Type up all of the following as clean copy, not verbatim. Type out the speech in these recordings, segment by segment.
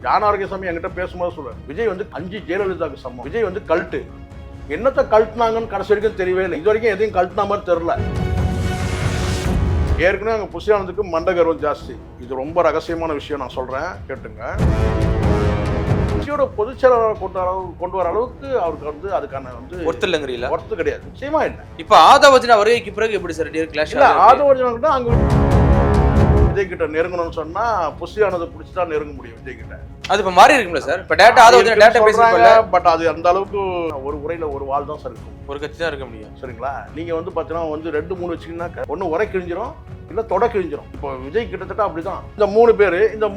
John Arokiasamy என்கிட்ட பேசும்போது சொல்றாரு, விஜய் வந்து 5 ஜெயலலிதாவுக்கு சமம், விஜய் வந்து கல்ட்டு. என்னத்தை கல்ட்டுனாங்கன்னு கடைசி வரைக்கும் தெரியவே இல்லை. இது வரைக்கும் எதையும் கல்ட்டுனா மாதிரி தெரியல. ஏற்கனவே அங்கே புஷியானதுக்கு மண்டகர்வம் ஜாஸ்தி. இது ரொம்ப ரகசியமான விஷயம், நான் சொல்றேன் கேட்டுங்க. கட்சியோட பொதுச் செயலாளர் கொண்டு வர அளவுக்கு அவருக்கு வந்து அதுக்கான வந்து ஒர்த்து இல்லைங்கிறீங்களா? ஒர்த்து கிடையாது, நிச்சயமா இல்லை. இப்ப ஆதவர்ஜுனா வருகைக்கு பிறகு எப்படி சார் கிளாஷ்? ஆதவர்ஜுனா கிட்ட அங்க விஜய் கிட்ட நெருங்கணும்னு சொன்னா புஷியானதை பிடிச்சிதான் நெருங்க முடியும் விஜய் கிட்ட. அது இப்ப மாறி இருக்கும்ல சார்? இப்ப டேட்டா ஆதவர்ஜுனா டேட்டா பேசுறாங்க, பட் அது அந்த அளவுக்கு ஒரு உரையில ஒரு வால் தான் சார் இருக்கும், ஒரு கட்சி தான் இருக்க முடியும். சரிங்களா? நீங்க வந்து பாத்தீங்கன்னா வந்து 2-3 வச்சீங்கன்னாக்க ஒன்னு உரை கிழிஞ்சிரும், இல்ல தொட கிழிஞ்சிரும். இப்போ விஜய் கிட்டத்தட்ட அப்படிதான். இந்த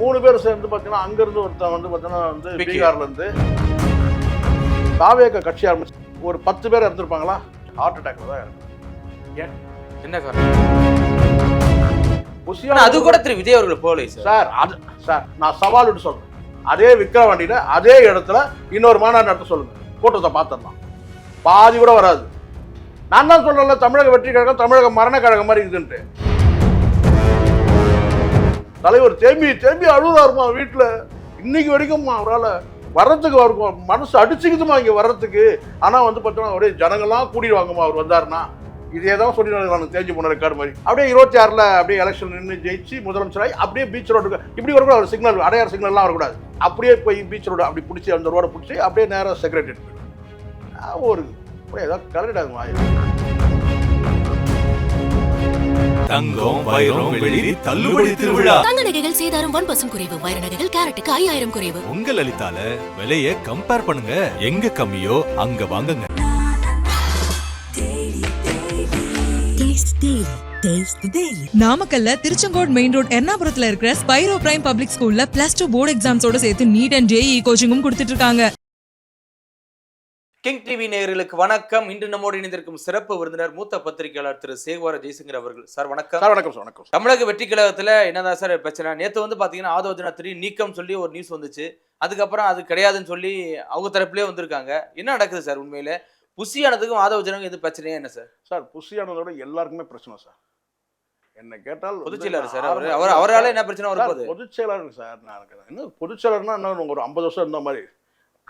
3 பேர் சேர்ந்து பாத்தீங்கன்னா அங்க இருந்து ஒருத்தன் வந்து பாத்தீங்கன்னா வந்து பீகார்ல இருந்து தாவேக கட்சி ஆரம்பிச்சு ஒரு 10 பேர் இருந்திருப்பாங்களா? ஹார்ட் அட்டாக்ல தான் இருக்கு. என்ன காரணம்? அது கூட திரு விஜய் அவர்கள் போகலை சார். சார் நான் சவால் விட்டு சொல்றேன், அதே விக்கிரவாண்டியில அதே இடத்துல இன்னொரு மாநாடு நடத்த சொல்லுங்க, கூட்டத்தை பார்த்துடலாம். பாதி கூட வராது. நான் தான் சொல்றேன்ல, தமிழக வெற்றி கழகம் தமிழக மரண கழகம் மாதிரி இருக்குன்ட்டு. தலைவர் தேம்பி அழுதாருமா வீட்டுல. இன்னைக்கு வரைக்கும் அவரால் வர்றதுக்கு அவருக்கு மனசு அடிச்சுக்குதுமா இங்க வர்றதுக்கு. ஆனா வந்து பார்த்தோம்னா ஒரே ஜனங்கள்லாம் கூடிடுவாங்கம்மா அவர் வந்தாருன்னா. இதே தான் சொல்லி நான் தேஞ்சு போன ரெக்கார்டு மாதிரி. அப்படியே 26ல் அப்படியே எலெக்ஷன் நின்று ஜெயிச்சு முதலமைச்சராகி அப்படியே பீச் ரோடுக்கு இப்படி வரக்கூடாது, ஒரு சிக்னல் அடையார் சிக்னல்லாம் வரக்கூடாது. அப்படியே போய் பீச் ரோடு அப்படி பிடிச்சி அந்த ரோடை பிடிச்சி அப்படியே நேராக செக்ரட்டரி ஒரு ஏதாவது கலரிடாதுமா. தங்கம் வைரம் வெள்ளி தள்ளுபடி திருவிழா. தங்க நகைகள் சேதாரம் 1% குறைவு, வைர நகைகள் கேரட்டுக்கு 5000 குறைவு. உங்க லலிதால விலையை கம்பேர் பண்ணுங்க, எங்க கம்மியோ அங்க வாங்குங்க. நாமக்கல்ல திருச்செங்கோடு மெயின் ரோட் எர்ணாபுரத்துல இருக்கிற ஸ்பைரோ பிரைம் பப்ளிக் ஸ்கூல்ல +2 போர்டு எக்ஸாம்ஸோட சேர்த்து நீட் அண்ட் ஜேஇ கோச்சிங்கும் கொடுத்துட்டு இருக்காங்க. கிங் டிவி நேயர்களுக்கு வணக்கம். இன்று நம்மோடு இணைந்திருக்கும் சிறப்பு விருந்தினர் மூத்த பத்திரிகையாளர் திரு சேகுவார ஜெய்சங்கர் அவர்கள். சார் வணக்கம். வணக்கம் சார். வணக்கம். தமிழக வெற்றி கழகத்துல என்னதான் சார் பிரச்சனை? நேற்று வந்து பாத்தீங்கன்னா ஆதவர்ஜுனா நீக்கம் சொல்லி ஒரு நியூஸ் வந்துச்சு. அதுக்கப்புறம் அது கிடையாதுன்னு சொல்லி அவங்க தரப்புலேயே வந்திருக்காங்க. என்ன நடக்குது சார் உண்மையில? புஷியானதுக்கும் ஆதவர்ஜுனாவுக்கும் எது பிரச்சனையா என்ன சார்? சார் புஷியானதோட எல்லாருக்குமே பிரச்சனை சார். என்ன கேட்டால் பொதுச் செயலாளர் சார், அவரால் என்ன பிரச்சனை வருது? பொதுச் செயலாளர் சார். நான் இன்னும் பொதுச் செயலர்னா இன்னும் ஒரு 50 வருஷம் இருந்த மாதிரி.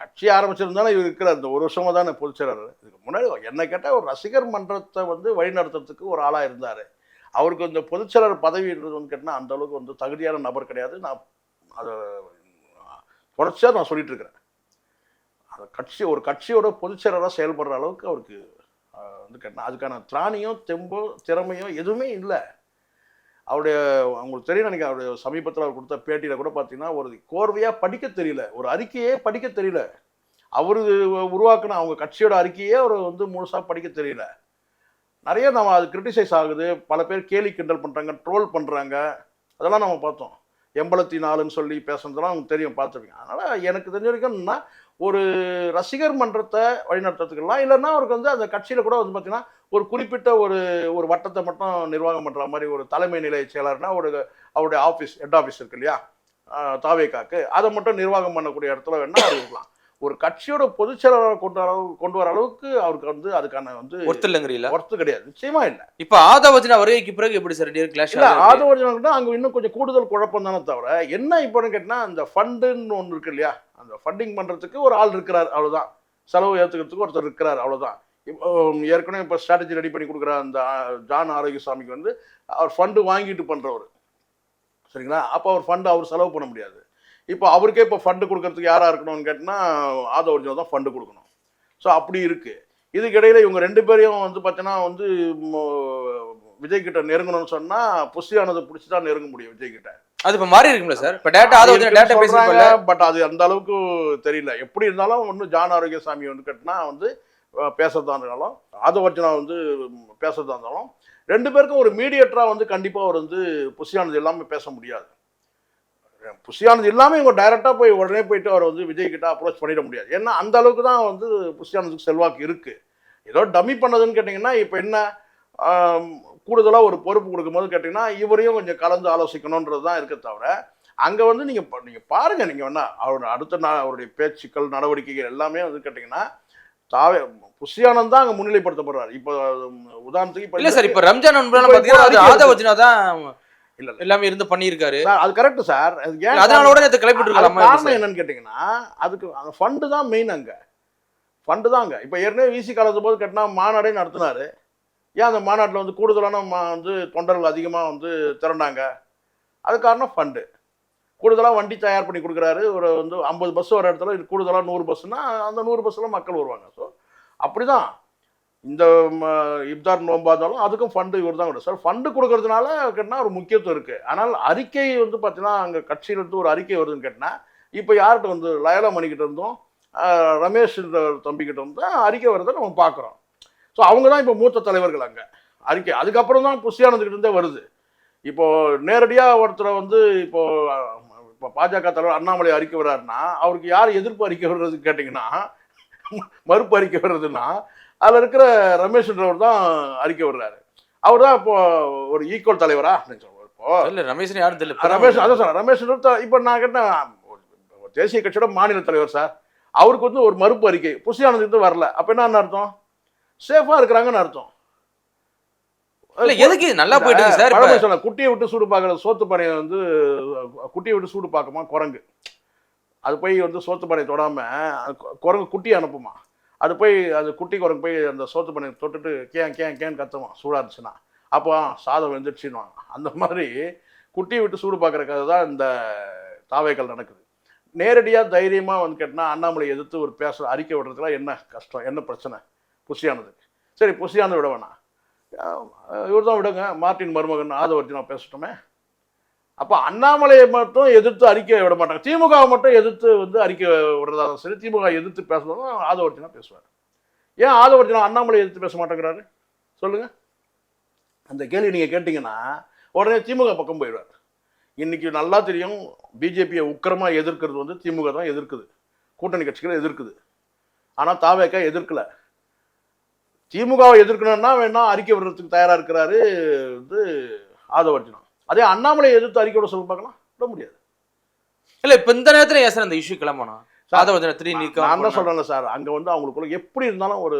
கட்சி ஆரம்பிச்சிருந்தாலும் இவர் இருக்கிற அந்த ஒரு வருஷமா தானே பொதுச் செயலாளர். இதுக்கு முன்னாடி என்ன கேட்டால் ஒரு ரசிகர் மன்றத்தை வந்து வழிநடத்துறதுக்கு ஒரு ஆளாக இருந்தார். அவருக்கு இந்த பொதுச் செயலாளர் பதவின்றது வந்து கேட்டால் அந்த அளவுக்கு வந்து தகுதியான நபர் கிடையாது. நான் அதை தொடர்ச்சியாக நான் சொல்லிட்டு இருக்கிறேன். அந்த ஒரு கட்சியோட பொதுச் செயலராக செயல்படுற அளவுக்கு அவருக்கு வந்து கேட்டால் அதுக்கான திராணியோ தெம்போ திறமையோ எதுவுமே இல்லை. அவருடைய அவங்களுக்கு தெரியும் நினைக்கிறேன், அவருடைய சமீபத்தில் அவர் கொடுத்த பேட்டியில் கூட பார்த்தீங்கன்னா ஒரு கோர்வையாக படிக்க தெரியல, ஒரு அறிக்கையே படிக்க தெரியல. அவரு உருவாக்குன அவங்க கட்சியோட அறிக்கையே அவர் வந்து முழுசாக படிக்க தெரியல. நிறைய நம்ம அது கிரிட்டிசைஸ் ஆகுது, பல பேர் கேலி கிண்டல் பண்ணுறாங்க, ட்ரோல் பண்ணுறாங்க. அதெல்லாம் நம்ம பார்த்தோம். 84ன்னு சொல்லி பேசுனதெல்லாம் அவங்க தெரியும், பார்த்துருக்கீங்க. அதனால் எனக்கு தெரிஞ்ச வரைக்கும்னா ஒரு ரசிகர் மன்றத்தை வழிநடத்துறதுக்கெல்லாம் இல்லைன்னா அவருக்கு வந்து அந்த கட்சியில் கூட வந்து பார்த்தீங்கன்னா ஒரு குறிப்பிட்ட ஒரு வட்டத்தை மட்டும் நிர்வாகம் பண்ணுற மாதிரி ஒரு தலைமை நிலைய செயலர்னா அவருடைய ஆஃபீஸ் ஹெட் ஆஃபீஸ் இருக்கு இல்லையா தாவேகாக்கு, அதை மட்டும் நிர்வாகம் பண்ணக்கூடிய இடத்துல வேணா அவர் இருக்கலாம். ஒரு கட்சியோட பொதுச் செயலாளர் கொண்டு வர அளவுக்கு அவருக்கு வந்து அதுக்கான வந்து ஒர்த்து இல்லைங்கிறீங்களா? ஒர்த்து கிடையாது, நிச்சயமா இல்லை. இப்போ ஆதவர்ஜுனா வருகைக்கு பிறகு எப்படி சார் கிளாஷ்? ஆதவர்ஜுனா கூட அங்கே இன்னும் கொஞ்சம் கூடுதல் குழப்பம் தானே தவிர என்ன இப்போன்னு கேட்டால் அந்த ஃபண்டுன்னு ஒன்று இருக்கு இல்லையா, அந்த ஃபண்டிங் பண்ணுறதுக்கு ஒரு ஆள் இருக்கிறார், அவ்வளோதான். செலவு ஏற்றுக்கிறதுக்கு ஒருத்தர் இருக்கிறார், அவ்வளோதான். ஏற்கனவே இப்போ ஸ்ட்ராட்டஜி ரெடி பண்ணி கொடுக்குற அந்த ஜான் ஆரோக்கியசாமிக்கு வந்து அவர் ஃபண்டு வாங்கிட்டு பண்ணுறவர், சரிங்களா? அப்போ அவர் ஃபண்டு அவர் செலவு பண்ண முடியாது. இப்போ அவருக்கே இப்போ ஃபண்டு கொடுக்கறதுக்கு யாராக இருக்கணும்னு கேட்டால் ஆதவர்ஜுனா தான் ஃபண்டு கொடுக்கணும். ஸோ அப்படி இருக்குது. இதுக்கிடையில் இவங்க 2 பேரையும் வந்து பார்த்தீங்கன்னா வந்து விஜய் கிட்ட நெருங்கணும்னு சொன்னால் புஷியானதை பிடிச்சி தான் நெருங்க முடியும் விஜய் கிட்ட. அது இப்போ மாறி இருக்கும்ல சார்? இப்போ டேட்டா பேசுறாங்க, பட் அது அந்த அளவுக்கு தெரியல. எப்படி இருந்தாலும் ஒன்றும் ஜான் ஆரோக்கியசாமி வந்து கேட்டினா வந்து பேசுறதா இருந்தாலும் ஆதவர்ஜுனா வந்து பேசுறதா இருந்தாலும் 2 பேருக்கும் ஒரு மீடியேட்டராக வந்து கண்டிப்பாக அவர் வந்து புஷியானது எல்லாமே பேச முடியாது. புஷியானது இல்லாமல் இவங்க டைரெக்டாக போய் உடனே போயிட்டு அவர் வந்து விஜய் கிட்ட அப்ரோச் பண்ணிட முடியாது. ஏன்னா அந்த அளவுக்கு தான் வந்து புஷியானதுக்கு செல்வாக்கு இருக்குது. ஏதோ டம்மி பண்ணதுன்னு கேட்டிங்கன்னா இப்போ என்ன கூடுதலாக ஒரு பொறுப்பு கொடுக்கும்போது கேட்டிங்கன்னா இவரையும் கொஞ்சம் கலந்து ஆலோசிக்கணுன்றது தான் இருக்க தவிர அங்கே வந்து நீங்கள் பாருங்கள், நீங்கள் வேணா அவருடைய பேச்சுக்கள் நடவடிக்கைகள் எல்லாமே வந்து கேட்டிங்கன்னா புஷியானந்த் தான் அங்கே முன்னிலைப்படுத்தப்படுறாரு. இப்போ உதாரணத்துக்கு இப்போ இல்லை சார், இப்போ ரம்ஜான் ஆதவர்ஜுனா தான் இல்ல எல்லாமே இருந்து பண்ணியிருக்காரு. சார் அது கரெக்ட் சார். அது ஏன் அதனால உடனே கிளப்பிட்டு அதுக்கு இருக்கலாமா? காரணம் என்னன்னு கேட்டீங்கன்னா, அதுக்கு அந்த ஃபண்டு தான் மெயின். ஃபண்டு தாங்க. இப்போ ஏற்கனவே விசி காலத்து போது கேட்டினா மாநாடே நடத்தினாரு. ஏன் அந்த மாநாட்டில் வந்து கூடுதலான வந்து தொண்டர்கள் அதிகமாக வந்து திரண்டாங்க? அது காரணம் ஃபண்டு. கூடுதலாக வண்டி தயார் பண்ணி கொடுக்குறாரு. ஒரு வந்து 50 பஸ் வர இடத்துல இது கூடுதலாக 100 பஸ்ஸுனா அந்த 100 பஸ்ஸில் மக்கள் வருவாங்க. ஸோ அப்படி தான் இந்த இப்தார் நோம்பா இருந்தாலும் அதுக்கும் ஃபண்டு இவர் தான் கொடுக்கும் சார். ஃபண்டு கொடுக்கறதுனால கேட்டால் ஒரு முக்கியத்துவம் இருக்குது. ஆனால் அறிக்கை வந்து பார்த்தீங்கன்னா அங்கே கட்சியிலேருந்து ஒரு அறிக்கை வருதுன்னு கேட்டால் இப்போ யார்கிட்ட வந்து லயலா மணிக்கிட்ட இருந்தோம், ரமேஷ் தம்பிக்கிட்ட வந்து அறிக்கை வருதை நம்ம பார்க்குறோம். ஸோ அவங்க தான் இப்போ மூத்த தலைவர்கள் அங்கே அறிக்கை. அதுக்கப்புறம் தான் புஷியானதுக்கிட்ட இருந்தே வருது. இப்போது நேரடியாக ஒருத்தரை வந்து இப்போ பாஜக தலைவர் அண்ணாமலை அறிக்கை வர்றாருன்னா அவருக்கு யார் எதிர்ப்பு அறிக்கை வர்றதுன்னு கேட்டிங்கன்னா, மறுப்பு அறிக்கை வர்றதுன்னா அதில் இருக்கிற ரமேஷ்ன்றவர் தான் அறிக்கை வர்றாரு. அவர் தான் இப்போ ஒரு ஈக்குவல் தலைவரா இப்போ இல்ல ரமேஷ் யாரும் தெரியல. ரமேஷ் அதான் சார் ரமேஷ் இப்போ நான் கேட்டேன் தேசிய கட்சியோட மாநில தலைவர் சார். அவருக்கு வந்து ஒரு மறுப்பு அறிக்கை புஷியானதுக்கு வரல. அப்போ என்ன அர்த்தம்? சேஃபா இருக்கிறாங்கன்னு அர்த்தம். இல்ல எதுக்கு நல்லா போயிட்டு இருக்கு சார். பழமொழி சொன்ன குட்டியை விட்டு சூடு பார்க்கற சோத்து பானையை வந்து குட்டியை விட்டு சூடு பார்க்குமா குரங்கு. அது போய் வந்து சோத்து பானையை தொடாம குரங்கு குட்டியை அனுப்புமா. அது போய் அது குட்டி குரங்கு போய் அந்த சோத்து பானையை தொட்டுட்டு கேன் கத்துமா சூடாக இருந்துச்சுன்னா. அப்போ சாதம் வெந்துடுச்சுன்னுவாங்க. அந்த மாதிரி குட்டியை விட்டு சூடு பார்க்குற கதை தான் இந்த தாவேக்கள் நடக்குது. நேரடியாக தைரியமாக வந்து கேட்டினா அண்ணாமலை எதிர்த்து ஒரு அறிக்கை விடுறதுக்குலாம் என்ன கஷ்டம், என்ன பிரச்சனை புஷியானதுக்கு? சரி புஷியானது விட வேணாம், இவர் தான் விடுங்க, மார்ட்டின் மருமகன் ஆதவர்ஜுனா பேசட்டுமே. அப்போ அண்ணாமலையை மட்டும் எதிர்த்து அறிக்கை விட மாட்டாங்க. திமுகவை மட்டும் எதிர்த்து வந்து அறிக்கை விடுறதாலும் சரி, திமுக எதிர்த்து பேசுறதும் ஆதவர்ஜுனா பேசுவார். ஏன் ஆதவர்ஜுனா அண்ணாமலை எதிர்த்து பேச மாட்டேங்கிறாரு சொல்லுங்க? அந்த கேள்வி நீங்கள் கேட்டிங்கன்னா உடனே திமுக பக்கம் போயிடுவார். இன்னைக்கு நல்லா தெரியும் பிஜேபியை உக்கிரமாக எதிர்க்கிறது வந்து திமுக தான் எதிர்க்குது, கூட்டணி கட்சிகளை எதிர்க்குது. ஆனால் தாவேக்கா எதிர்க்கல. திமுகவை எதிர்க்கணும்னா வேணா அறிக்கை விடுறதுக்கு தயாராக இருக்கிறாரு வந்து ஆதவர்ஜுனா. அதே அண்ணாமலையை எதிர்த்து அறிக்கை விட சொல்ல பார்க்கலாம், விட முடியாது. இல்ல இப்ப இந்த நேரத்துல ஏன் சார் அந்த இஷ்யூ கிளம்பணும்? ஆதவர்ஜுனா 3 நீக்கம் நான் தான் சொல்றேன்ல சார், அங்க வந்து அவங்களுக்குள்ள எப்படி இருந்தாலும் ஒரு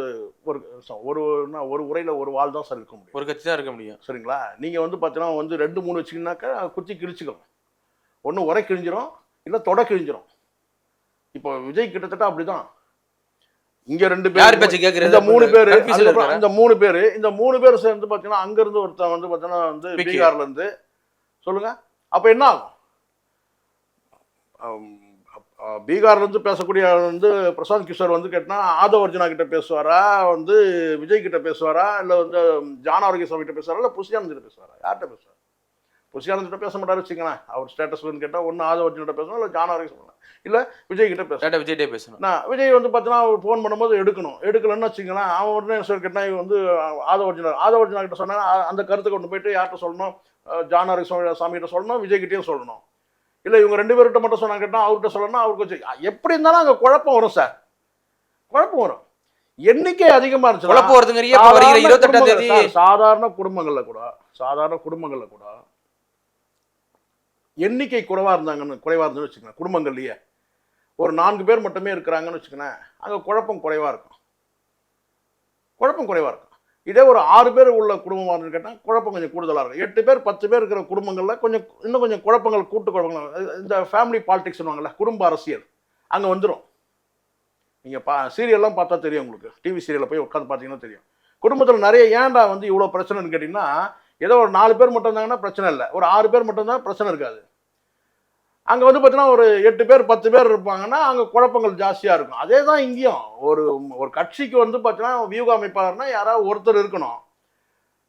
ஒரு உரையில ஒரு வாள் தான் சார் இருக்க முடியும், ஒரு கட்சி தான் இருக்க முடியும். சரிங்களா? நீங்க வந்து பார்த்தீங்கன்னா வந்து 2-3 வச்சிங்கன்னாக்கா குச்சி கிழிச்சிக்கணும். ஒன்று உரை கிழிஞ்சிரும், இல்லை தொடை கிழிஞ்சிரும். இப்போ விஜய் கிட்டத்தட்ட அப்படிதான். இங்க 2 பேர், இந்த 3 பேர், இந்த 3 பேர் சேர்ந்து பார்த்தீங்கன்னா அங்க இருந்து ஒருத்தன் வந்து பார்த்தீங்கன்னா வந்து பீகார்ல இருந்து சொல்லுங்க. அப்ப என்ன ஆகும்? பீகார்ல இருந்து பேசக்கூடிய வந்து பிரசாந்த் கிஷோர் வந்து கேட்டா ஆதவர்ஜுனா கிட்ட பேசுவாரா, வந்து விஜய் கிட்ட பேசுவாரா, இல்ல வந்து ஜான் ஆரோக்கியசாமி கிட்ட பேசுவாரா, இல்ல புஷியானந்த் கிட்ட பேசுவாரா? யார்கிட்ட பேசுவார்? புஷியானந்த் கிட்ட பேச மாட்டாரு வச்சுக்கோங்களேன். அவர் ஸ்டேட்டஸ் வந்து கேட்டா ஒன்னு ஆதவர்ஜுனா பேசணும், இல்ல ஜான் ஆரோக்கியசாமி இல்ல விஜய் கிட்ட பேசணும். விஜய்டே பேசணும். நான் விஜய் வந்து பார்த்தீங்கன்னா அவர் ஃபோன் பண்ணும்போது எடுக்கலன்னு வச்சுங்களேன். அவன் உடனே சார் கேட்டா இவன் வந்து ஆதவர்ஜுனா கிட்ட சொன்னா அந்த கருத்தை கொண்டு போயிட்டு யார்கிட்ட சொல்லணும்? ஜான் ஆரோக்கியசாமி கிட்ட சொல்லணும், விஜய் கிட்டேயும் சொல்லணும். இல்லை இவங்க 2 பேர்கிட்ட மட்டும் சொன்னாங்க கேட்டால் அவர்கிட்ட சொல்லணும், அவருக்கு வச்சு எப்படி இருந்தாலும் அங்கே குழப்பம் வரும் சார், குழப்பம் வரும். எண்ணிக்கை அதிகமாக இருந்துச்சு, குழப்பம் வருதுங்கறியே. 28ஆம் தேதி சாதாரண குடும்பங்களில் கூட எண்ணிக்கை குறைவாக இருந்துன்னு வச்சுக்கோங்க. குடும்பங்கள்லையே ஒரு 4 பேர் மட்டுமே இருக்கிறாங்கன்னு வச்சுக்கோங்களேன், அங்கே குழப்பம் குறைவாக இருக்கும். இதே ஒரு 6 பேர் உள்ள குடும்பமாக கேட்டால் குழப்பம் கொஞ்சம் கூடுதலாக இருக்கும். 8 பேர் 10 பேர் இருக்கிற குடும்பங்களில் இன்னும் கொஞ்சம் குழப்பங்கள், கூட்டு குழப்பங்கள், இந்த ஃபேமிலி பாலிடிக்ஸ்னுவாங்கல்ல, குடும்ப அரசியல் அங்கே வந்துடும். நீங்கள் சீரியல்லாம் பார்த்தா தெரியும் உங்களுக்கு, டிவி சீரியலில் போய் உட்காந்து பார்த்தீங்கன்னா தெரியும். குடும்பத்தில் நிறைய ஏன்டா வந்து இவ்வளோ பிரச்சனைன்னு கேட்டிங்கன்னா, ஏதோ ஒரு 4 பேர் மட்டும் இருந்தாங்கன்னா பிரச்சனை இல்லை, ஒரு 6 பேர் மட்டும் தான் பிரச்சனை இருக்காது. அங்கே வந்து பார்த்தீங்கன்னா ஒரு 8 பேர் 10 பேர் இருப்பாங்கன்னா அங்கே குழப்பங்கள் ஜாஸ்தியாக இருக்கும். அதே தான் இங்கேயும் ஒரு கட்சிக்கு வந்து பார்த்தீங்கன்னா வியூக அமைப்பாளர்னா யாராவது ஒருத்தர் இருக்கணும்.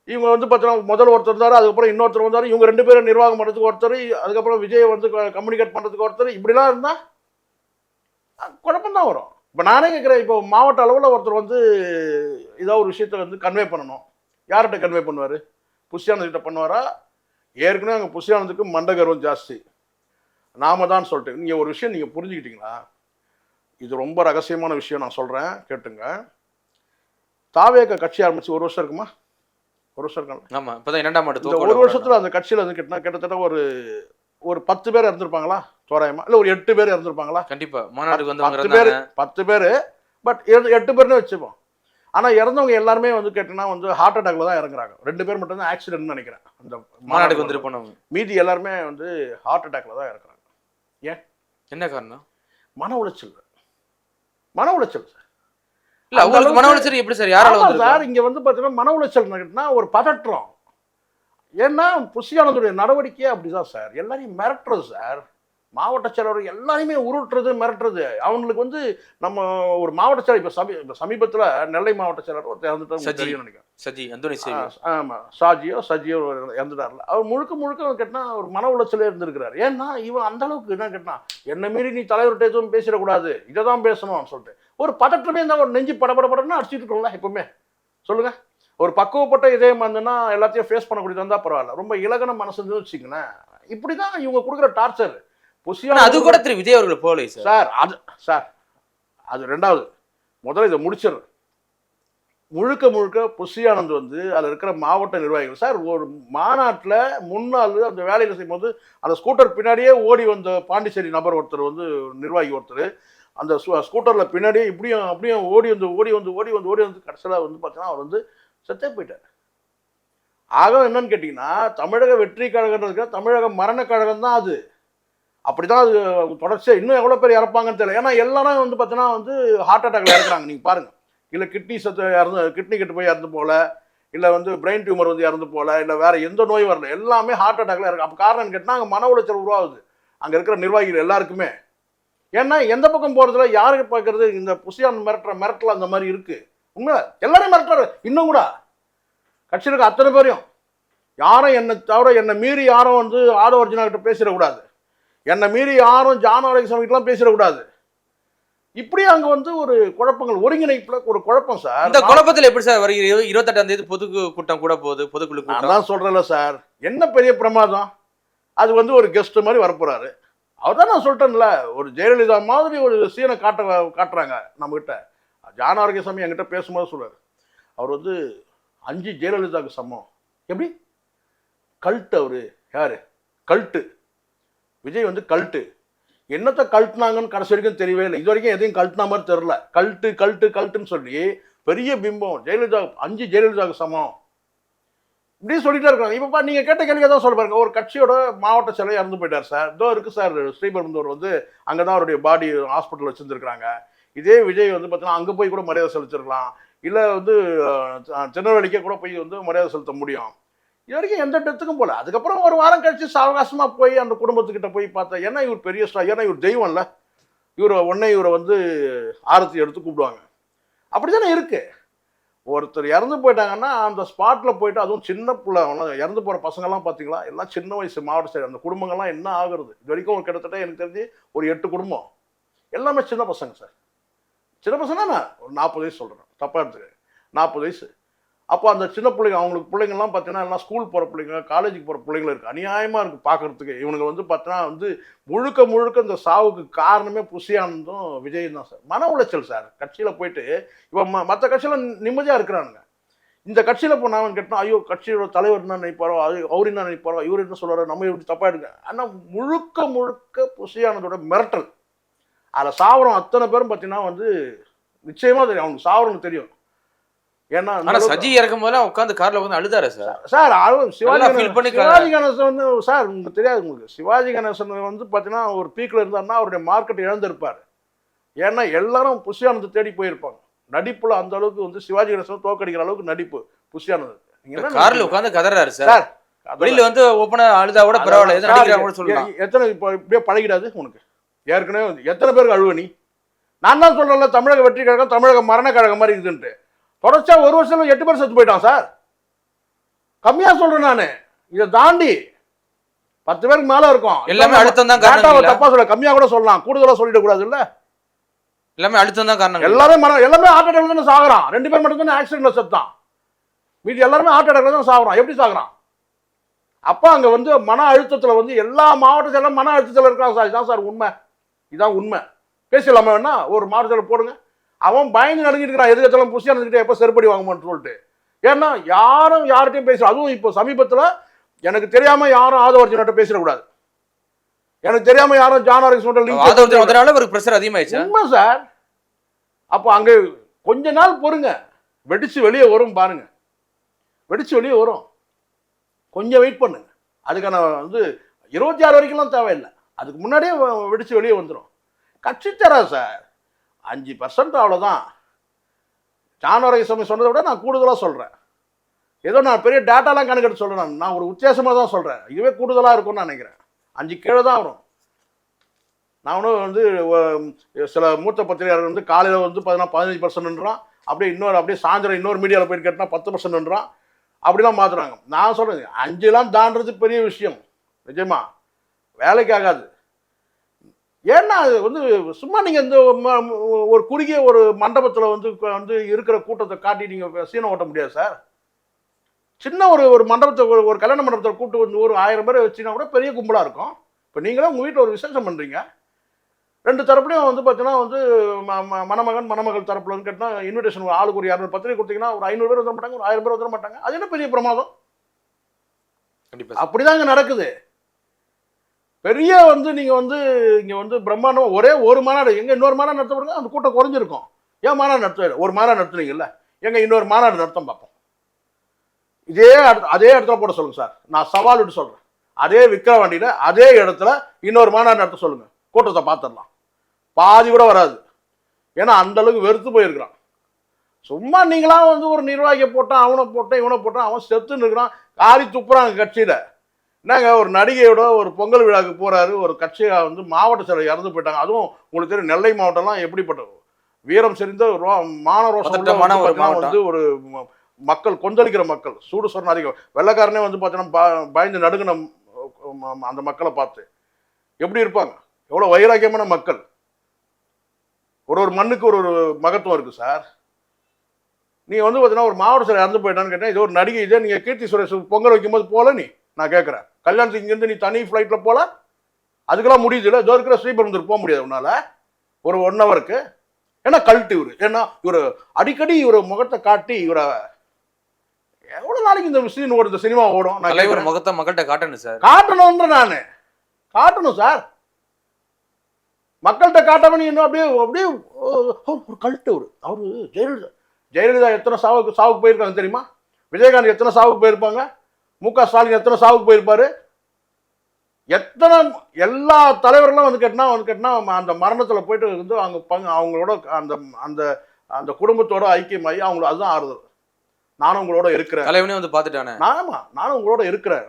இவங்க வந்து பார்த்தீங்கன்னா முதல் ஒருத்தர் இருந்தார், அதுக்கப்புறம் இன்னொருத்தர் வந்தார், இவங்க 2 பேரும் நிர்வாகம் பண்ணுறதுக்கு ஒருத்தர், அதுக்கப்புறம் விஜய் வந்து கம்யூனிகேட் பண்ணுறதுக்கு ஒருத்தர், இப்படிலாம் இருந்தால் குழப்பம் தான் வரும். இப்போ நானே கேட்குறேன், இப்போ மாவட்ட அளவில் ஒருத்தர் வந்து ஏதோ ஒரு விஷயத்தை வந்து கன்வே பண்ணணும், யார்கிட்ட கன்வே பண்ணுவார்? புஷியானதுக்கிட்ட பண்ணுவாரா? ஏற்கனவே அங்கே புஷியானதுக்கு மண்டகர்வம் ஜாஸ்தி, நாம தான் சொல்லிட்டு. நீங்கள் ஒரு விஷயம் நீங்கள் புரிஞ்சுக்கிட்டீங்களா? இது ரொம்ப ரகசியமான விஷயம், நான் சொல்கிறேன் கேட்டுங்க. தாவேக கட்சி ஆரம்பிச்சு 1 வருஷம் இருக்குமா? 1 வருஷம் இருக்காங்க. ஆமாம், இப்போ தான் 2ஆம் ஆண்டு. இந்த 1 வருஷத்தில் அந்த கட்சியில் வந்து கிட்டத்தட்ட ஒரு 10 பேர் இறந்துருப்பாங்களா தோராயமா? இல்லை ஒரு 8 பேர் இறந்துருப்பாங்களா? கண்டிப்பாக மாநாட்டுக்கு வந்து 10 பேர். பட் 8 பேர்னு வச்சுப்போம். ஆனால் இறந்தவங்க எல்லாருமே வந்து கேட்டீங்கன்னா வந்து ஹார்ட் அட்டாக்ல தான் இறங்குறாங்க. 2 பேர் மட்டும் தான் ஆக்சிடென்ட்னு நினைக்கிறேன். அந்த மாநாட்டுக்கு வந்துட்டு போனவங்க மீதி எல்லாருமே வந்து ஹார்ட் அட்டாக்ல தான் இறக்குறாங்க. ஏன்? என்ன காரணம்? மன உளைச்சல். மன உளைச்சல் சார். இல்ல அவங்களுக்கு மன உளைச்சல் எப்படி சார்? யாரால வந்து சார் இங்க வந்து பார்த்தீங்கன்னா மன உளைச்சல்னா ஒரு பதற்றம். ஏன்னா புஷியானதுடைய நடவடிக்கையே அப்படிதான் சார். எல்லாரையும் மிரட்டுறது சார். மாவட்ட செயலர் எல்லாரையுமே உருட்டுறது மிரட்டுறது. அவங்களுக்கு வந்து நம்ம ஒரு மாவட்ட செயலர் இப்போ சமீபத்தில் நெல்லை மாவட்ட செயலர் ஒருத்தர் இறந்துட்டாரு தெரியும் நினைக்கிறேன். சஜி அந்தோனி ஆமாம் சஜியோ இறந்துட்டார்ல. அவர் முழுக்க கேட்டால் ஒரு மன உளைச்சலே இருந்திருக்கிறார். ஏன்னா இவன் அந்த அளவுக்கு என்ன கேட்டான், என்னை மீறி நீ தலைவர்கிட்ட எதுவும் பேசிடக்கூடாது, இதை தான் பேசணும்னு சொல்லிட்டு ஒரு பதற்றமே இருந்தால் ஒரு நெஞ்சு படப்படப்படன்னு அடிச்சுட்டு இருக்கோம்ல எப்பவுமே. சொல்லுங்க, ஒரு பக்குவப்பட்ட இதயம் வந்துன்னா எல்லாத்தையும் ஃபேஸ் பண்ணக்கூடியது வந்தால் பரவாயில்ல. ரொம்ப இலகன மனசுன்னு வச்சுங்களேன். இப்படி தான் இவங்க கொடுக்குற டார்ச்சர். அது கூட திரு விஜய் அவர்கள் போல சார். அது ரெண்டாவது. முதல்ல இதை முடிச்சிடுறேன். முழுக்க புஷியானந்த் வந்து அதில் இருக்கிற மாவட்ட நிர்வாகிகள் சார். ஒரு மாநாட்டில் முன்னாள் அந்த வேலையில் செய்யும்போது அந்த ஸ்கூட்டர் பின்னாடியே ஓடி வந்த பாண்டிச்சேரி நபர் ஒருத்தர் வந்து நிர்வாகி ஒருத்தர் அந்த ஸ்கூட்டரில் பின்னாடியே இப்படியும் அப்படியும் ஓடி வந்து கடைசியில் வந்து பார்த்தீங்கன்னா அவர் வந்து செத்தே போயிட்டார். ஆக என்னன்னு கேட்டிங்கன்னா தமிழக வெற்றி கழகன்றதுக்கு தமிழக மரண கழகம் தான் அது. அப்படிதான் அது தொடர்ச்சியாக இன்னும் எவ்வளோ பேர் இறப்பாங்கன்னு தெரியல. ஏன்னா எல்லாரும் வந்து பார்த்தீங்கன்னா வந்து ஹார்ட் அட்டாக்ல இறக்குறாங்க. நீங்கள் பாருங்கள், இல்லை கிட்னி கெட்டு போய் இறந்து போல, இல்லை வந்து பிரெயின் டியூமர் வந்து இறந்து போல, இல்லை வேற எந்த நோய் வரல, எல்லாமே ஹார்ட் அட்டாக்ல இருக்கு. அப்போ காரணம் கேட்டால் அங்கே மன உளைச்சல் உருவாகுது அங்கே இருக்கிற நிர்வாகிகள் எல்லாருக்குமே. ஏன்னா எந்த பக்கம் போகிறதுல யாருக்கு பார்க்கறது, இந்த புஷியான் மிரட்டல் அந்த மாதிரி இருக்கு. உண்மை எல்லாரும் மிரட்டுறாரு. இன்னும் கூட கட்சியில் இருக்க அத்தனை பேரையும் யாரும் என்னை தவிர என்னை மீறி யாரும் வந்து ஆதவ அர்ஜுனா கிட்ட பேசிடக்கூடாது, என்னை மீறி யாரும் ஜான் ஆரோக்கியலாம் பேசிடக்கூடாது. இப்படி அங்க வந்து ஒரு குழப்பங்கள் ஒருங்கிணைப்புல ஒரு குழப்பம் சார். இந்த குழப்பத்தில் எப்படி சார் வருகிறது? 28ஆம் தேதி பொதுக்கூட்டம் கூட போகுது, பொதுக்குழு கூட்டம். நான் சொல்றேன்ல சார், என்ன பெரிய பிரமாதம். அது வந்து ஒரு கெஸ்ட் மாதிரி வரப்போறாரு. அவர் தான் நான் சொல்லிட்டேன்ல, ஒரு ஜெயலலிதா மாதிரி ஒரு சீனை காட்டுறாங்க நம்ம கிட்ட. ஜான் ஆரோக்கியசாமி என்கிட்ட பேசும்போது சொல்றாரு, அவர் வந்து 5 ஜெயலலிதாவுக்கு சமம். எப்படி கல்ட்டு? அவரு யாரு? கல்ட்டு. விஜய் வந்து கல்ட்டு. என்னத்தை கல்ட்டுனாங்கன்னு கடைசி வரைக்கும் தெரியவே இல்லை. இது வரைக்கும் எதையும் கல்ட்டுனா மாதிரி தெரியல. கல்ட்டுன்னு சொல்லி பெரிய பிம்பம். ஜெயலலிதா 5 ஜெயலலிதாவுக்கு சமம் இப்படி சொல்லிட்டே இருக்காங்க. இப்போ நீங்கள் கேட்ட கேள்வி தான் சொல்ல பாருங்க. ஒரு கட்சியோட மாவட்ட செயலர் இறந்து போயிட்டார் சார். இதோ இருக்கு சார் ஸ்ரீபெரும்புதூர் வந்து அங்கே தான் அவருடைய பாடி ஹாஸ்பிட்டல் வச்சுருந்துருக்காங்க. இதே விஜய் வந்து பார்த்தீங்கன்னா அங்கே போய் கூட மரியாதை செலுத்திருக்கலாம், இல்லை வந்து திருநெல்வேலிக்கே கூட போய் வந்து மரியாதை செலுத்த முடியும். இது வரைக்கும் எந்த டெத்துக்கும் போல. அதுக்கப்புறம் ஒரு வாரம் கழிச்சு சாவகாசமா போய் அந்த குடும்பத்துக்கிட்ட போய் பார்த்தா, ஏன்னா இவர் பெரிய ஸ்டார், ஏன்னா இவர் தெய்வம் இல்லை, இவரை வந்து ஆரத்தி எடுத்து கூப்பிடுவாங்க. அப்படித்தானே இருக்கு. ஒருத்தர் இறந்து போயிட்டாங்கன்னா அந்த ஸ்பாட்ல போயிட்டு, அதுவும் சின்ன பிள்ளை இறந்து போற பசங்கள்லாம் பார்த்தீங்களா, எல்லாம் சின்ன வயசு மாவட்ட சைடு. அந்த குடும்பங்கள்லாம் என்ன ஆகுறது? இது வரைக்கும் ஒரு கிட்டத்தட்ட எனக்கு தெரிஞ்சு ஒரு 8 குடும்பம், எல்லாமே சின்ன பசங்க சார். சின்ன பசங்க நான் ஒரு 40 வயசு சொல்றேன், தப்பா எடுத்துக்க, 40 வயசு. அப்போ அந்த சின்ன பிள்ளைங்க, அவங்களுக்கு பிள்ளைங்கள்லாம் பார்த்தீங்கன்னா எல்லாம் ஸ்கூல் போகிற பிள்ளைங்க, காலேஜுக்கு போகிற பிள்ளைங்களும் இருக்குது. அநியாயமாக இருக்குது பார்க்குறதுக்கு. இவனுங்க வந்து பார்த்தீங்கன்னா வந்து முழுக்க இந்த சாவுக்கு காரணமே புஷியானந்தும் விஜயும் தான் சார். மன உளைச்சல் சார். கட்சியில் போயிட்டு இவன் மற்ற கட்சியில் நிம்மதியாக இருக்கிறானுங்க. இந்த கட்சியில் போனான்னு கேட்டால், ஐயோ கட்சியோட தலைவர் என்ன நினைப்பாரோ, அவர் என்ன நினைப்பாரோ, இவர் என்ன சொல்கிறாரோ, நம்ம எப்படி தப்பாக எடுக்க. ஆனால் முழுக்க புஷியானதோட மிரட்டல். அதில் சாவரம் அத்தனை பேரும் பார்த்தீங்கன்னா வந்து நிச்சயமாக தெரியும், அவனுக்கு சாவரனுக்கு தெரியும். ஏன்னா சஜி இறக்கும் போது உட்காந்து கார்ல உட்காந்து அழுதாரு சார். சார் சிவாஜி கணேசன் வந்து சார் உங்களுக்கு தெரியாது, உங்களுக்கு சிவாஜி கணேசன் வந்து பார்த்தீங்கன்னா ஒரு பீக்கில் இருந்தாருன்னா அவருடைய மார்க்கெட் இழந்திருப்பார். ஏன்னா எல்லாரும் புஷியானந்தை தேடி போயிருப்பாங்க. நடிப்புல அந்த அளவுக்கு வந்து சிவாஜி கணேசன் தோக்கடிக்கிற அளவுக்கு நடிப்பு புஷியானந்த். கார்ல உட்காந்து கதறாரு சார். வெளியில வந்து ஓப்பனா அழுதா கூட பரவாயில்ல. எத்தனை இப்போ இப்படியே பழகிடாது உனக்கு? ஏற்கனவே எத்தனை பேருக்கு அழுவ நீ? நான் தான் சொல்றேன்ல, தமிழக வெற்றி கழகம் தமிழக மரண கழகம் மாதிரி இருக்குன்ட்டு. தொடர்ச்சியா ஒரு வருஷத்துல 8 பேர் செத்து போயிட்டான் சார். கம்மியா சொல்றேன் நானு. இதை தாண்டி 10 பேருக்கு மேல இருக்கும். எல்லாமே அழுத்தம் தான் காரணம். தப்பா சொல்ல, கம்மியா கூட சொல்லலாம், கூடுதலா சொல்லிட கூடாது இல்ல. எல்லாமே அழுத்தம் தான் காரணம். எல்லாமே ஹார்ட் அட்டாக்ல தானே சாகுறான். 2 பேர் மட்டும் தானே ஆக்சிடென்ட்ல செத்தான். மீதி எல்லாருமே ஹார்ட் அட்டாக்ல தான் சாகுறான். எப்படி சாகுறான்? அப்ப அங்க வந்து மன அழுத்தத்துல வந்து எல்லா மாவட்டத்திலும் மன அழுத்தத்துல இருக்கான் சார். இதான் சார் உண்மை. இதான் உண்மை. பேசலாமா வேணா? ஒரு மாவட்டத்தில் போடுங்க. அவன் பயந்து நடந்துட்டு இருக்கிறான். எதிர்கட்சியெல்லாம் புஷியா நடந்துக்கிட்டே எப்போ செருப்படி வாங்குமான்னு சொல்லிட்டு. ஏன்னா யாரும் யார்கிட்டையும் பேச, அதுவும் இப்போ சமீபத்தில் எனக்கு தெரியாம யாரும் ஆதவ அர்ஜுனாட்ட பேசிடக்கூடாது, எனக்கு தெரியாம யாரும் ஜான் ஆரோக்கியம் அதிகமாயிடுச்சு. உண்மை சார். அப்போ அங்கே கொஞ்ச நாள் பொறுங்க. வெடிச்சு வெளியே வரும் பாருங்க, வெடிச்சு வெளியே வரும். கொஞ்சம் வெயிட் பண்ணுங்க. அதுக்கான வந்து 26 வரைக்கும்லாம் தேவையில்லை, அதுக்கு முன்னாடியே வெடிச்சு வெளியே வந்துடும். கட்சி தரா சார் 5% அவ்வளோதான். சாணவரகசாமி சொன்னதை விட நான் கூடுதலாக சொல்கிறேன். ஏதோ நான் பெரிய டேட்டாலாம் கணக்கெடுத்து சொல்கிறேன், நான் ஒரு உத்தேசமாக தான் சொல்கிறேன். இதுவே கூடுதலாக இருக்கும்னு நினைக்கிறேன். 5 கீழே தான் வரும். நான் ஒன்றும் வந்து சில மூத்த பத்திரிகையாளர்கள் வந்து காலையில் வந்து 15%ன்றான், அப்படியே அப்படியே சாயந்தரம் இன்னொரு மீடியாவில் போய் கேட்டால் 10%ன்றான், அப்படிலாம் மாற்றுறாங்க. நான் சொல்கிறேன் 5 தாண்டது பெரிய விஷயம், நிஜமா வேலைக்கு ஆகாது. ஏன்னா அது வந்து சும்மா நீங்கள் இந்த ஒரு குறுகிய ஒரு மண்டபத்தில் வந்து இருக்கிற கூட்டத்தை காட்டி நீங்கள் சீனை ஓட்ட முடியாது சார். சின்ன ஒரு மண்டபத்தை ஒரு கல்யாண மண்டபத்தில் கூட்டு வந்து ஒரு 1000 பேரை வச்சுன்னா கூட பெரிய கும்பலாக இருக்கும். இப்போ நீங்களே உங்கள் வீட்டில் ஒரு விசேஷம் பண்ணுறீங்க, 2 தரப்புலையும் வந்து பார்த்தீங்கன்னா வந்து மணமகன் மணமகள் தரப்புல வந்து கேட்டால் இன்விடேஷன் ஆளுக்கு ஒரு 200 பத்திரிகை கொடுத்தீங்கன்னா ஒரு 500 பேர் வந்துட மாட்டாங்க, ஒரு 1000 பேர் வந்துட மாட்டாங்க. அது என்ன பெரிய பிரமாதம்? கண்டிப்பா அப்படிதாங்க நடக்குது. பெரிய வந்து நீங்கள் வந்து இங்கே வந்து பிரம்மாண்டம் ஒரே ஒரு மாநாடு, எங்கே இன்னொரு மாநாடு நடத்தப்படுங்க அந்த கூட்டம் குறைஞ்சிருக்கும். ஏன் மாநாடு நடத்த ஒரு மாநாடு நடத்துனீங்கல்ல, எங்கே இன்னொரு மாநாடு நடத்தம் பார்ப்போம். அதே இடத்துல போட சொல்லுங்க சார், நான் சவால் விட்டு சொல்கிறேன். அதே விக்கிரவாண்டியில் அதே இடத்துல இன்னொரு மாநாடு நடத்த சொல்லுங்க, கூட்டத்தை பார்த்துடலாம். பாதி கூட வராது. ஏன்னா அந்த அளவுக்கு வெறுத்து போயிருக்கிறான். சும்மா நீங்களாம் வந்து ஒரு நிர்வாகியை போட்டான், அவனை போட்டான் இவனை போட்டான், அவன் செத்துன்னு இருக்கிறான், காரி துப்புறாங்க கட்சியில். என்னங்க ஒரு நடிகையோட ஒரு பொங்கல் விழாவுக்கு போறாரு, ஒரு கட்சியை வந்து மாவட்ட செயலர் இறந்து போயிட்டாங்க. அதுவும் உங்களுக்கு தெரியும் நெல்லை மாவட்டம்லாம் எப்படிப்பட்ட வீரம் செறிந்த மானரோஷம் வந்து ஒரு மக்கள் கொந்தளிக்கிற மக்கள், சூடு சொன்ன அதிகம். வெள்ளைக்காரனே வந்து பார்த்தீங்கன்னா பயந்து நடுங்கின அந்த மக்களை பார்த்து எப்படி இருப்பாங்க, எவ்வளோ வைராக்கியமான மக்கள். ஒரு மண்ணுக்கு ஒரு மகத்துவம் இருக்கு சார். நீங்க வந்து பார்த்தீங்கன்னா ஒரு மாவட்ட செயலர் இறந்து போயிட்டான்னு கேட்டேன், இது ஒரு நடிகை, இதே நீங்க கீர்த்தி சுரேஷ் பொங்கல் வைக்கும்போது போல நீ நான் கேட்குறேன், கல்யாணத்துக்கு இங்கேருந்து நீ தனி ஃப்ளைட்டில் போல, அதுக்கெல்லாம் முடியுது இல்லை, இதோ இருக்கிற ஸ்ரீபெரும்புதூர் போக முடியாது உன்னால ஒரு 1 ஹவருக்கு. ஏன்னா கழட்டு இவரு, ஏன்னா இவர் அடிக்கடி இவர் முகத்தை காட்டி இவரை எவ்வளவு நாளைக்கு இந்த சீன் ஓடும், இந்த சினிமா ஓடும். நான் முகத்தை மக்கள்கிட்ட காட்டணும் சார், காட்டணும்ன்ற நான் காட்டணும் சார். மக்கள்கிட்ட காட்டாம நீ இன்னும் அப்படியே அப்படியே ஒரு கழட்டு அவரு ஜெயலலிதா எத்தனை சாவுக்கு போயிருக்காங்க தெரியுமா? விஜயகாந்த் எத்தனை சாவுக்கு போயிருப்பாங்க? மு.க. ஸ்டாலின் எத்தனை சாவுக்கு போயிருப்பாரு? எத்தனை எல்லா தலைவர்களும் வந்து கேட்டினா அந்த மரணத்தில் போயிட்டு வந்து அவங்களோட அந்த அந்த அந்த குடும்பத்தோட ஐக்கியமாகி அவங்களுக்கு அதுதான் ஆறுதல். நானும் உங்களோட இருக்கிறேன், தலைவனே வந்து பார்த்துட்டானே, நானும் உங்களோட இருக்கிறேன்.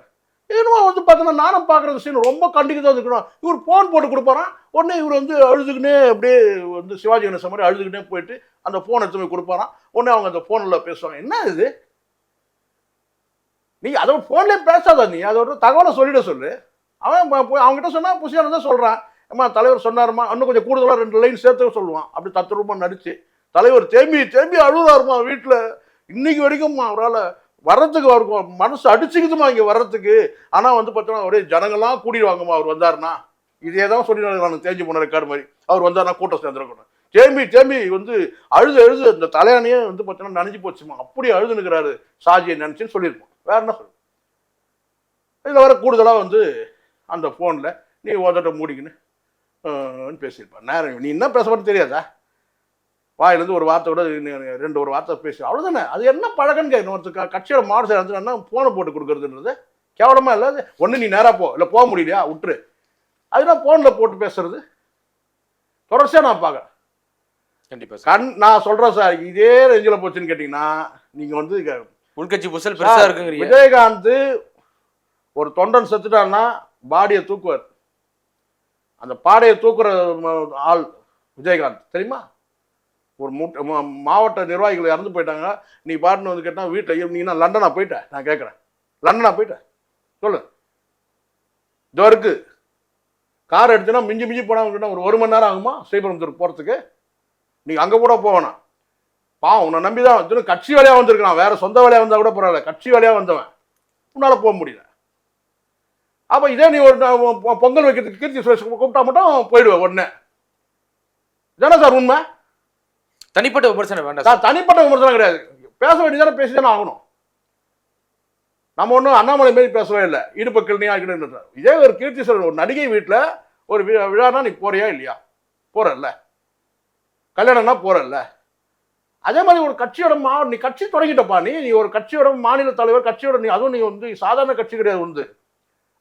இன்னும் வந்து பார்த்தீங்கன்னா நானும் பார்க்குற சீன் ரொம்ப கண்டிக்கதான் இருக்கணும். இவர் ஃபோன் போட்டு கொடுப்பாரான், உடனே இவர் வந்து அழுதுகினே அப்படியே வந்து சிவாஜி கணேசன் மாதிரி அழுதுகினே போயிட்டு அந்த ஃபோன் எடுத்து போய் கொடுப்பாரான். உடனே அவங்க அந்த ஃபோனில் பேசுவாங்க. என்ன இது, நீ அதோட ஃபோன்லேயே பேசாத, நீ அதோட தகவலை சொல்லிட சொல்லு. அவன் அவங்ககிட்ட சொன்னால் புசியான தான் சொல்கிறான், அம்மா தலைவர் சொன்னாருமா, இன்னும் கொஞ்சம் கூடுதலாக 2 லைன் சேர்த்து சொல்லுவான். அப்படி தத்துரூபமாக நடிச்சு தலைவர் தேம்பி அழுதாருமா வீட்டில். இன்னைக்கு வரைக்கும் அவரால் வர்றதுக்கு அவருக்கு மனசு அடிச்சுக்குதுமா இங்கே வர்றதுக்கு. ஆனால் வந்து பார்த்தோன்னா ஒரே ஜனங்கள்லாம் கூடிடுவாங்கம்மா அவர் வந்தாருன்னா. இதே தான் சொல்லி நான் தேஞ்சு போன ரெக்கார்டு மாதிரி, அவர் வந்தாருன்னா கூட்டம் சேர்ந்துடக்கூடாது. தேம்பி வந்து அழுது இந்த தலையானையே வந்து பார்த்தோன்னா நனைஞ்சு போச்சுமா, அப்படி அழுதுனுக்கிறாரு ஷாஜியை நினச்சின்னு சொல்லியிருப்போம். வேற என்ன சொல்லு. இதில் வர கூடுதலாக வந்து அந்த ஃபோனில் நீ ஓதட்ட மூடிக்கின்னு பேசியிருப்பான். நேரம் நீ என்ன பேசப்பட்டு தெரியாதா, வாயிலேருந்து ஒரு வார்த்தை கூட 2 வார்த்தை பேசி அவ்வளோதானே. அது என்ன பழக்கன்னு கேட்கணும். ஒருத்தர் கட்சியோட மாவட்ட செயலர் ஃபோனை போட்டு கொடுக்குறதுன்றது கேவலமாக இல்லை. ஒன்று நீ நேராக போ, இல்லை போக முடியலையா விட்டுரு. அதுதான் ஃபோனில் போட்டு பேசுறது தொடர்ச்சியாக நான் பார்க்குறேன். கண்டிப்பாக நான் சொல்கிறேன் சார், இதே ரேஞ்சில் போச்சுன்னு கேட்டிங்கன்னா நீங்கள் வந்து உள்கட்சி புசல் பெருசாக இருக்குங்கிறீங்க. விஜயகாந்த் ஒரு தொண்டன் செத்துட்டான்னா பாடியை தூக்குவார். அந்த பாடையை தூக்குற ஆள் விஜயகாந்த் தெரியுமா? ஒரு மாவட்ட நிர்வாகிகள் இறந்து போயிட்டாங்க, நீ பாட்டுன்னு வந்து கேட்டால் வீட்டில் நீங்கன்னா லண்டனா போயிட்டேன். நான் கேட்குறேன், லண்டனா போயிட்டேன் சொல்லு. இதோ இருக்கு கார் எடுத்துன்னா மிஞ்சி போனால் ஒரு 1 மணி நேரம் ஆகுமா ஸ்ரீபெரும்புதூர் போகிறதுக்கு? நீ அங்கே கூட போவேணாம். பாவம் உன்னை நம்பி தான் வந்து கட்சி வேலையாக வந்திருக்கான், வேற சொந்த வேலையாக வந்தால் கூட பரவாயில்ல, கட்சி வேலையாக வந்தவன் உன்னால் போக முடியல. அப்போ இதே நீ ஒரு பொங்கல் வைக்கிறதுக்கு கீர்த்தி சுரேஷ் கூப்பிட்டா மட்டும் போயிடுவேன் உடனே. இதானே சார் உண்மை? தனிப்பட்ட விமர்சனம் வேண்டாம் சார். தனிப்பட்ட விமர்சனம் கிடையாது, பேச வேண்டியதானே பேசி தானே ஆகணும். நம்ம ஒன்றும் அண்ணாமலை மாரி பேசவே இல்லை, இடுப்பக்கள் நீ ஆகிட்டு. இதே ஒரு கீர்த்தி சுரேஷ் ஒரு நடிகை வீட்டில் ஒரு விழானா நீ போறியா இல்லையா? போறல்ல. கல்யாணம்னா போறல்ல. அதே மாதிரி ஒரு கட்சியோட நீ கட்சி தொடங்கிட்டப்பா, நீ ஒரு கட்சியோட மாநில தலைவர், கட்சியோட நீ அதுவும் நீ வந்து சாதாரண கட்சி கிடையாது வந்து,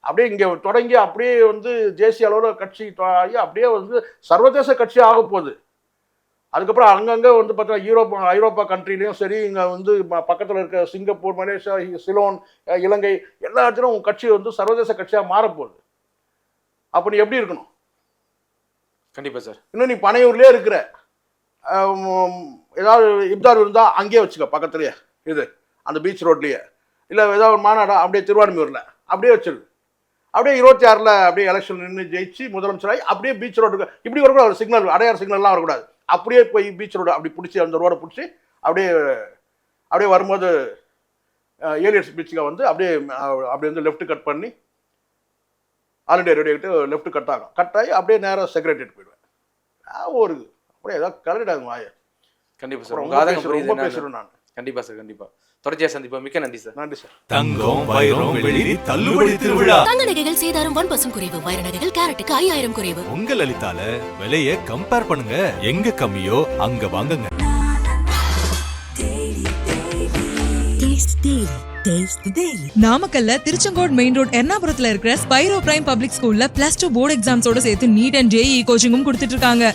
அப்படியே இங்கே தொடங்கி அப்படியே வந்து தேசிய அளவில் கட்சி ஆகி அப்படியே வந்து சர்வதேச கட்சி ஆக போகுது. அதுக்கப்புறம் அங்கங்கே வந்து பார்த்தா ஐரோப்பா கண்ட்ரிலையும் சரி, இங்கே வந்து பக்கத்தில் இருக்க சிங்கப்பூர், மலேசியா, சிலோன், இலங்கை எல்லா இடத்துலையும் உங்கள் கட்சி வந்து சர்வதேச கட்சியாக மாறப்போகுது. அப்போ நீ எப்படி இருக்கணும்? கண்டிப்பா சார். இன்னும் நீ பனையூர்லேயே இருக்கிற, ஏதாவது இப்தார் இருந்தால் அங்கேயே வச்சுக்க பக்கத்துலேயே, இது அந்த பீச் ரோட்லேயே, இல்லை ஏதாவது ஒரு மாநாடா அப்படியே திருவான்மியூரில் அப்படியே வச்சிருக்கு. அப்படியே 26 அப்படியே எலெக்ஷன் நின்று ஜெயிச்சு முதலமைச்சராகி அப்படியே பீச் ரோடு இப்படி வரக்கூடாது, சிக்னல் அடையார் சிக்னல்லாம் வரக்கூடாது, அப்படியே போய் பீச் ரோடு அப்படி பிடிச்சி அந்த ரோடை பிடிச்சி அப்படியே அப்படியே வரும்போது ஏலியட்ஸ் பீச்சுக்கு வந்து அப்படியே வந்து லெஃப்ட் கட் பண்ணி ஆல் இண்டியா ரேடியோ கிட்ட லெஃப்ட் கட் ஆகி அப்படியே நேராக செக்ரட்டரியேட் போயிடுவேன். ஒரு அப்படியே ஏதாவது கலரிடாது வாய. கண்டிப்பா சார். ரொம்ப உங்க ஆதங்கம் புரியுது. ரொம்ப பேசுகிறேன் நான். கண்டிப்பா சார், கண்டிப்பா. தொடர்ச்சியா சந்திப்போம். மிக்க நன்றி சார். நன்றி சார். தங்கம், வைரம், வெள்ளி தள்ளுபடி திருவிழா. தங்க நகைகள் சேதாரம் 1% குறைவு. வைர நகைகள் கேரட்டுக்கு 5000 குறைவு. உங்க லலிதால விலைய கம்பேர் பண்ணுங்க. எங்க கம்மியோ அங்க வாங்குங்க. நாமக்கல்ல திருச்செங்கோடு மெயின் ரோட் எர்ணாபுரத்துல இருக்கிற ஸ்பைரோ பிரைம் பப்ளிக் ஸ்கூல்ல +2 போர்டு எக்ஸாம்ஸோட சேர்த்து நீட் அண்ட் JEE கோச்சிங்கும் கொடுத்துட்டு இருக்காங்க.